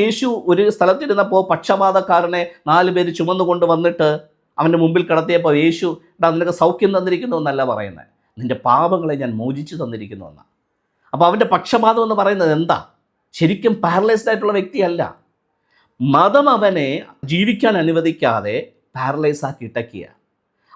യേശു ഒരു സ്ഥലത്തിരുന്നപ്പോൾ പക്ഷപാതക്കാരനെ 4 പേര് ചുമന്നുകൊണ്ട് വന്നിട്ട് അവൻ്റെ മുമ്പിൽ കിടത്തിയപ്പോൾ യേശു നിനക്ക് സൗഖ്യം തന്നിരിക്കുന്നു എന്നല്ല പറയുന്നത്, നിൻ്റെ പാപങ്ങളെ ഞാൻ മോചിച്ചു തന്നിരിക്കുന്നു എന്നാണ്. അപ്പോൾ അവൻ്റെ പക്ഷപാതം എന്ന് പറയുന്നത് എന്താ? ശരിക്കും പാരലൈസ്ഡ് ആയിട്ടുള്ള വ്യക്തിയല്ല. മതം അവനെ ജീവിക്കാൻ അനുവദിക്കാതെ പാരലൈസ് ആക്കി ഇട്ടക്കുക.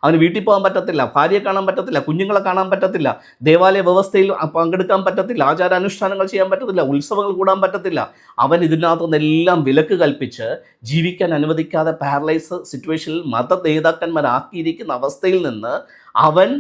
അവന് വീട്ടിൽ പോകാൻ പറ്റത്തില്ല, ഭാര്യയെ കാണാൻ പറ്റത്തില്ല, കുഞ്ഞുങ്ങളെ കാണാൻ പറ്റത്തില്ല, ദേവാലയ വ്യവസ്ഥയിൽ പങ്കെടുക്കാൻ പറ്റത്തില്ല, ആചാരാനുഷ്ഠാനങ്ങൾ ചെയ്യാൻ പറ്റത്തില്ല, ഉത്സവങ്ങൾ കൂടാൻ പറ്റത്തില്ല. അവൻ ഇതിനകത്തുനിന്നെല്ലാം വിലക്ക് കൽപ്പിച്ച് ജീവിക്കാൻ അനുവദിക്കാതെ പാരലൈസ് സിറ്റുവേഷനിൽ മത നേതാക്കന്മാരാക്കിയിരിക്കുന്ന അവസ്ഥയിൽ നിന്ന് അവൻ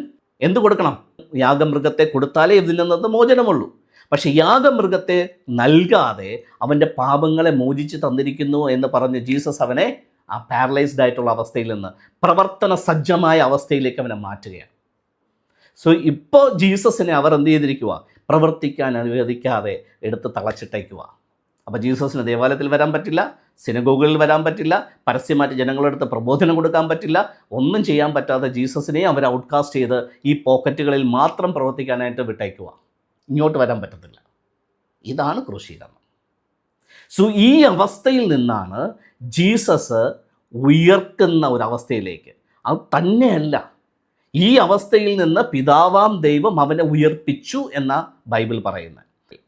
എന്ത് കൊടുക്കണം? യാഗമൃഗത്തെ കൊടുത്താലേ ഇതിൽ നിന്ന് മോചനമുള്ളൂ. പക്ഷെ യാഗമൃഗത്തെ നൽകാതെ അവൻ്റെ പാപങ്ങളെ മോചിച്ച് തന്നിരിക്കുന്നു എന്ന് പറഞ്ഞ് ജീസസ് അവനെ ആ പാരലൈസ്ഡ് ആയിട്ടുള്ള അവസ്ഥയിൽ നിന്ന് പ്രവർത്തന സജ്ജമായ അവസ്ഥയിലേക്ക് അവനെ മാറ്റുകയാണ്. സോ ഇപ്പോൾ ജീസസിനെ അവർ എന്ത് ചെയ്തിരിക്കുക? പ്രവർത്തിക്കാൻ അനുവദിക്കാതെ എടുത്ത് തളച്ചിട്ടേക്കുക. അപ്പോൾ ജീസസിന് ദേവാലയത്തിൽ വരാൻ പറ്റില്ല, സിനഗോഗുകളിൽ വരാൻ പറ്റില്ല, പരസ്യമായിട്ട് ജനങ്ങളുടെ അടുത്ത് പ്രബോധനം കൊടുക്കാൻ പറ്റില്ല, ഒന്നും ചെയ്യാൻ പറ്റാതെ ജീസസിനെ അവർ ഔട്ട്കാസ്റ്റ് ചെയ്ത് ഈ പോക്കറ്റുകളിൽ മാത്രം പ്രവർത്തിക്കാനായിട്ട് വിട്ടേക്കുക. ഇങ്ങോട്ട് വരാൻ പറ്റത്തില്ല. ഇതാണ് ക്രൂശീകരണം. സോ ഈ അവസ്ഥയിൽ നിന്നാണ് ജീസസ് ഉയർത്തുന്ന ഒരവസ്ഥയിലേക്ക്. അത് തന്നെയല്ല, ഈ അവസ്ഥയിൽ നിന്ന് പിതാവാം ദൈവം അവനെ ഉയർപ്പിച്ചു എന്ന ബൈബിൾ പറയുന്നത്.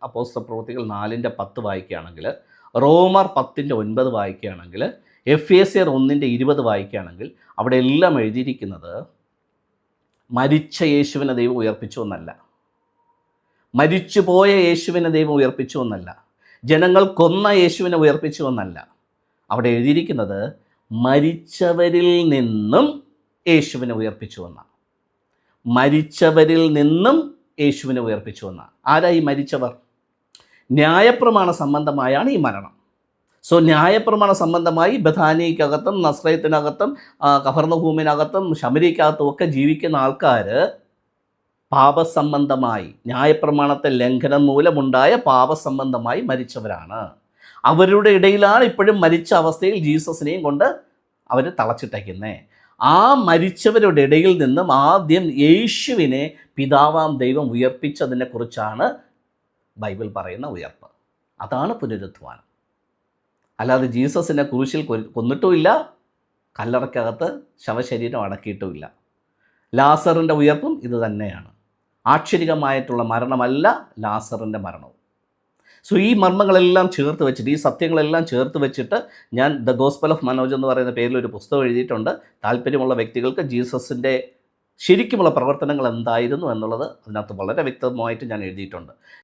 അപ്പോസ്തല പ്രവൃത്തികൾ 4:10 വായിക്കുകയാണെങ്കിൽ, റോമർ 10:9 വായിക്കുകയാണെങ്കിൽ, എഫേസ്യർ 1:20 വായിക്കുകയാണെങ്കിൽ, അവിടെ എല്ലാം എഴുതിയിരിക്കുന്നത് മരിച്ച യേശുവിനെ ദൈവം ഉയർപ്പിച്ചു എന്നല്ല, മരിച്ചുപോയ യേശുവിനെ ദൈവം ഉയർപ്പിച്ചു എന്നല്ല, ജനങ്ങൾ കൊന്ന യേശുവിനെ ഉയർപ്പിച്ചു എന്നല്ല. അവിടെ എഴുതിയിരിക്കുന്നത് മരിച്ചവരിൽ നിന്നും യേശുവിനെ ഉയർപ്പിച്ചു എന്നാണ്. മരിച്ചവരിൽ നിന്നും യേശുവിനെ ഉയർപ്പിച്ചു എന്നാണ്. ആരായി മരിച്ചവർ? ന്യായപ്രമാണ സംബന്ധമായാണ് ഈ മരണം. സോ ന്യായപ്രമാണ സംബന്ധമായി ബഥാനിക്കകത്തും നസ്രയത്തിനകത്തും കഫർന്നഹൂമിനകത്തും ശമരിക്കകത്തും ഒക്കെ ജീവിക്കുന്ന ആൾക്കാർ പാപസംബന്ധമായി, ന്യായപ്രമാണത്തെ ലംഘനം മൂലമുണ്ടായ പാപസംബന്ധമായി മരിച്ചവരാണ്. അവരുടെ ഇടയിലാണ് ഇപ്പോഴും മരിച്ച അവസ്ഥയിൽ ജീസസിനെയും കൊണ്ട് അവർ തളച്ചിട്ടേക്കുന്നത്. ആ മരിച്ചവരുടെ ഇടയിൽ നിന്നും ആദ്യം യേശുവിനെ പിതാവാം ദൈവം ഉയർപ്പിച്ചതിനെക്കുറിച്ചാണ് ബൈബിൾ പറയുന്ന ഉയർപ്പ്. അതാണ് പുനരുത്ഥാനം. അല്ലാതെ ജീസസിനെ ക്രൂശിൽ കൊന്നിട്ടുമില്ല, കല്ലറയ്ക്കകത്ത് ശവശരീരം അടക്കിയിട്ടുമില്ല. ലാസറിൻ്റെ ഉയർപ്പും ഇത് തന്നെയാണ്. ആക്ഷരികമായിട്ടുള്ള മരണമല്ല ലാസറിൻ്റെ മരണവും. സോ ഈ മർമ്മങ്ങളെല്ലാം ചേർത്ത് വെച്ചിട്ട്, ഈ സത്യങ്ങളെല്ലാം ചേർത്ത് വെച്ചിട്ട് ഞാൻ ദ ഗോസ്പൽ ഓഫ് മനോജ് എന്ന് പറയുന്ന പേരിൽ ഒരു പുസ്തകം എഴുതിയിട്ടുണ്ട്. താല്പര്യമുള്ള വ്യക്തികൾക്ക് ജീസസിൻ്റെ ശരിക്കുമുള്ള പ്രവർത്തനങ്ങൾ എന്തായിരുന്നു എന്നുള്ളത് അതിനകത്ത് വളരെ വ്യക്തമായിട്ട് ഞാൻ എഴുതിയിട്ടുണ്ട്.